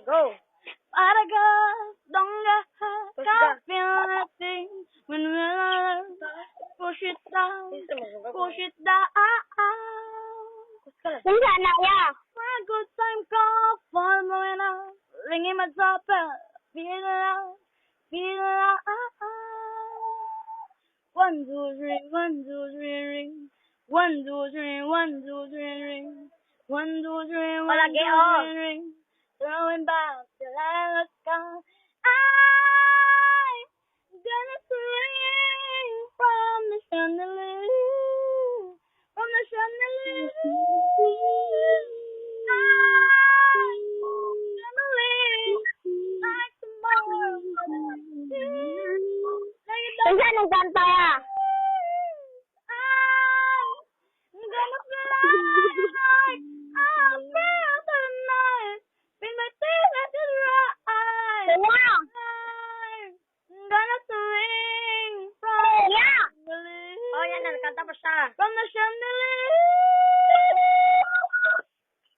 Go. Paragas, donga, can't feel nothing when we're push it down, push it down. Kung saan na ya? For a good time call, following up, ringing my doorbell, feel it out, feel it out. 1, 2, 3, 1, 2, 3, ring. 1, 2, 3, 1, 2, 3, ring. 1, 2, 3, 1, 2, Palagi, 3, ring. Throwing back till I look gone. I'm gonna swing from the chandelier, from the chandelier. I'm gonna live like tomorrow. Like it Kung doesn't. saan nagkanta ya? I'm gonna fly like a bird tonight. Bring my tears at the right. Kaya! I'm gonna swing from Kaya! the Oh, yan na. Nagkanta pa siya. from the chandelier.